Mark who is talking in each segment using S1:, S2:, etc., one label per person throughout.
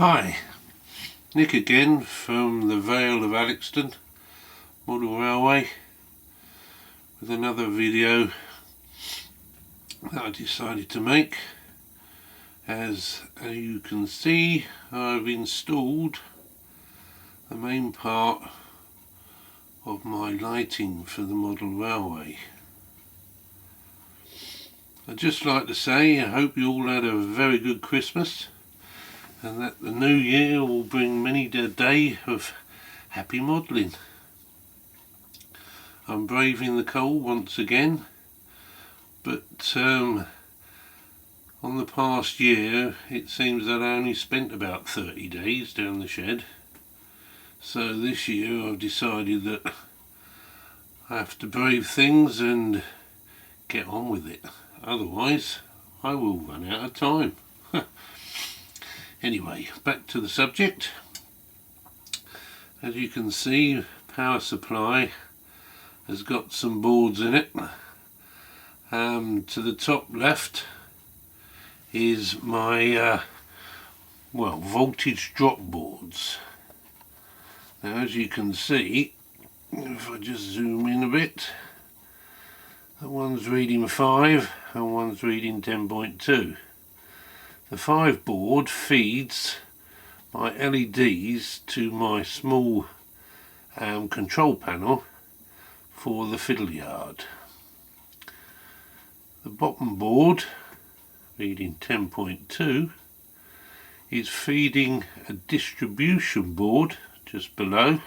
S1: Hi, Nick again from the Vale of Alexton Model Railway with another video that I decided to make. As you can see, I've installed the main part of my lighting for the model railway. I'd just like to say I hope you all had a very good Christmas, and that the new year will bring many a day of happy modelling. I'm braving the cold once again, but on the past year it seems that I only spent about 30 days down the shed. So this year I've decided that I have to brave things and get on with it. Otherwise I will run out of time. Anyway, back to the subject. As you can see, power supply has got some boards in it. To the top left is my voltage drop boards. Now, as you can see, if I just zoom in a bit, that one's reading 5 and one's reading 10.2. The 5 board feeds my LEDs to my small control panel for the fiddle yard. The bottom board, reading 10.2, is feeding a distribution board just below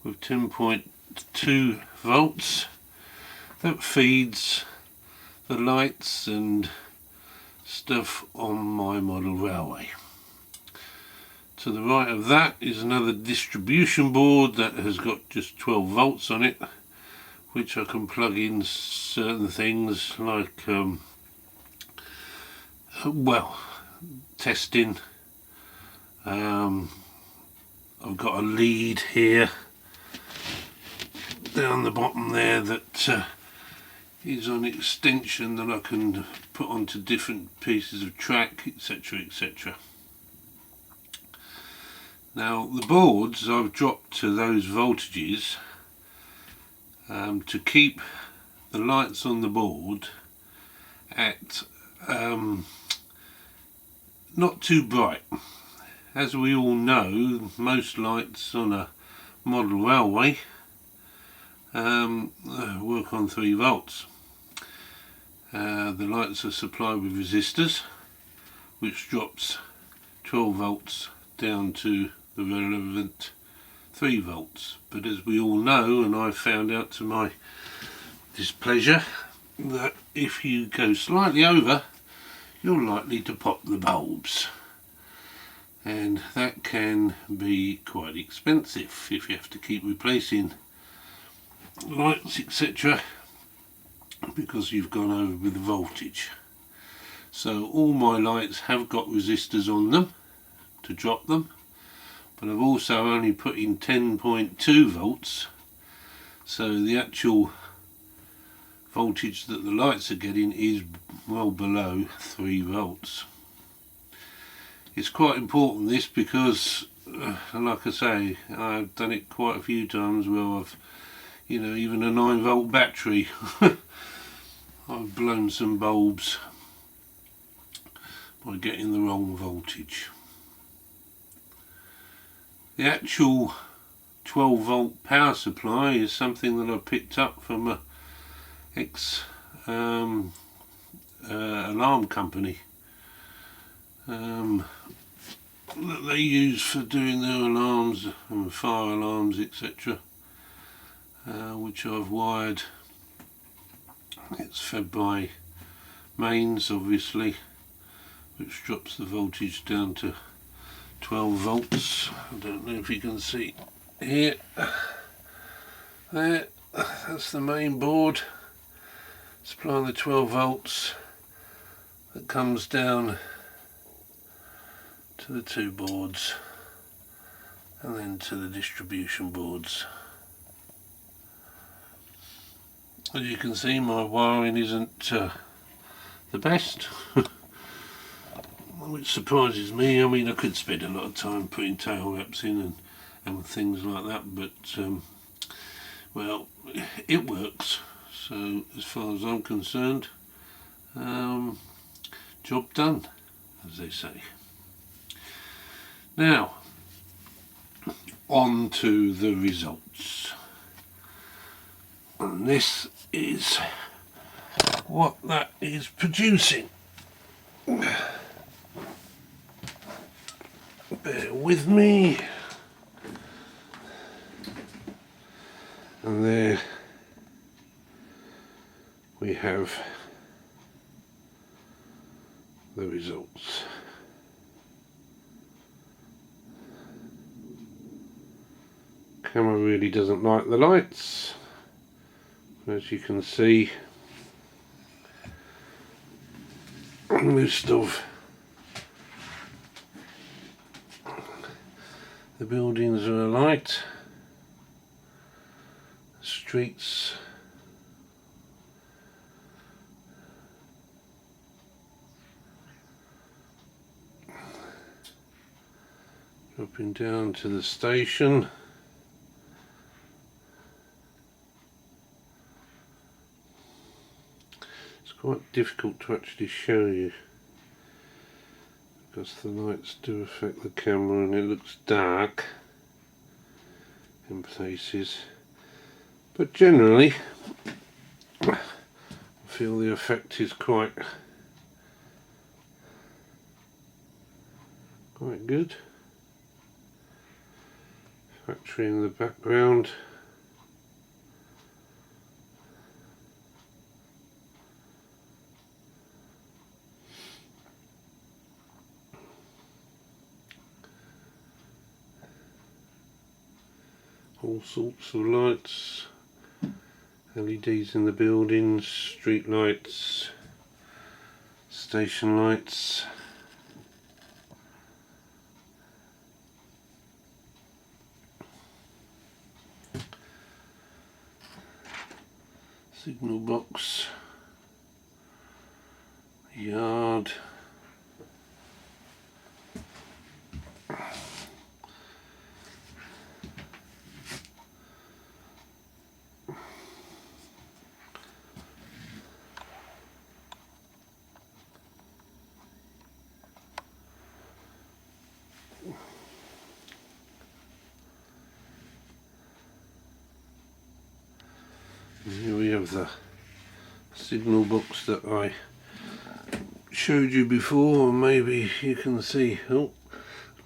S1: with 10.2 volts that feeds the lights and stuff on my model railway. To the right of that is another distribution board that has got just 12 volts on it, which I can plug in certain things like testing. I've got a lead here down the bottom there that is on extension that I can put onto different pieces of track, etc, etc. Now the boards I've dropped to those voltages to keep the lights on the board at not too bright. As we all know, most lights on a model railway work on 3 volts. The lights are supplied with resistors, which drops 12 volts down to the relevant 3 volts. But as we all know, and I've found out to my displeasure, that if you go slightly over, you're likely to pop the bulbs. And that can be quite expensive if you have to keep replacing lights, etc, because you've gone over with the voltage. So all my lights have got resistors on them to drop them, but I've also only put in 10.2 volts, so the actual voltage that the lights are getting is well below 3 volts. It's quite important this because like I say, I've done it quite a few times where I've, even a 9 volt battery I've blown some bulbs by getting the wrong voltage. The actual 12 volt power supply is something that I picked up from a alarm company that they use for doing their alarms and fire alarms, etc, which I've wired. It's fed by mains, obviously, which drops the voltage down to 12 volts. I don't know if you can see here. There, that's the main board supplying the 12 volts that comes down to the 2 boards and then to the distribution boards. As you can see, my wiring isn't the best. I'm which surprises me. I mean, I could spend a lot of time putting tail wraps in and things like that, but well, it works. So as far as I'm concerned, job done, as they say. Now, on to the results. And this is what that is producing. Bear with me. And there we have the results. Camera really doesn't like the lights, as you can see. Most of the buildings are alight, streets dropping down to the station. It's quite difficult to actually show you because the lights do affect the camera and it looks dark in places, but generally I feel the effect is quite good. Factory in the background. All sorts of lights, LEDs in the buildings, street lights, station lights. Signal box, yard, and here we have the signal box that I showed you before, and maybe you can see, oh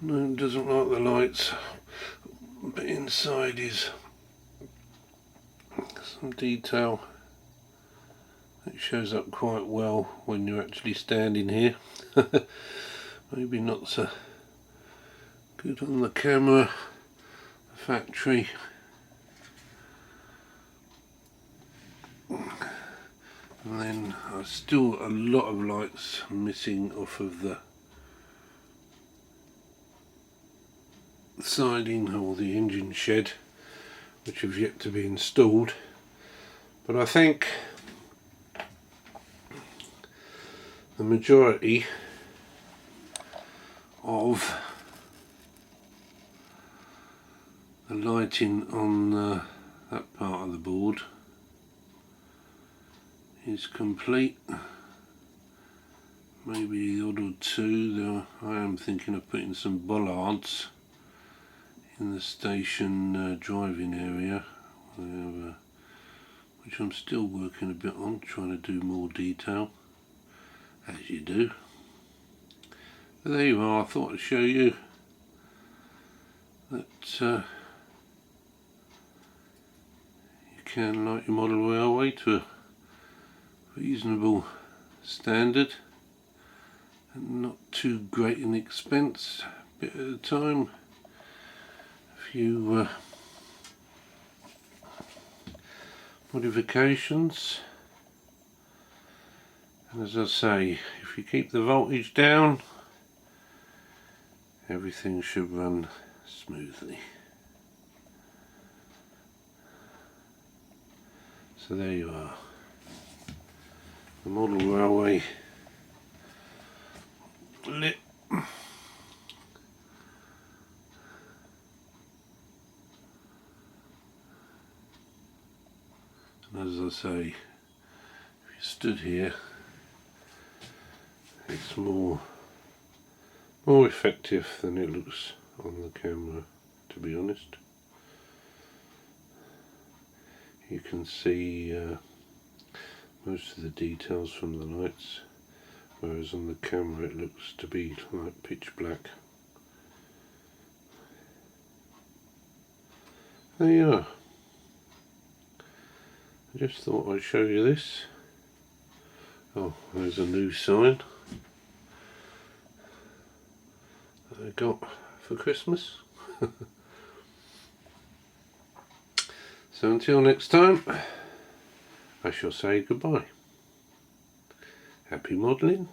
S1: no, it doesn't like the lights, but inside is some detail that shows up quite well when you're actually standing here. Maybe not so good on the camera. The factory, and then still a lot of lights missing off of the siding or the engine shed, which have yet to be installed. But I think the majority of the lighting on that part of the board is complete. Maybe the odd or two. There, I am thinking of putting some bollards in the station driving area, which I'm still working a bit on, trying to do more detail, as you do. But there you are. I thought I'd show you that you can light your model railway to a reasonable standard and not too great an expense, a bit at a time. A few modifications, and as I say, if you keep the voltage down, everything should run smoothly. So there you are, the model railway lit I say, if you stood here, it's more effective than it looks on the camera, to be honest. You can see most of the details from the lights, whereas on the camera it looks to be like pitch black. There you are. I just thought I'd show you this. Oh, there's a new sign that I got for Christmas. So until next time, I shall say goodbye. Happy modelling.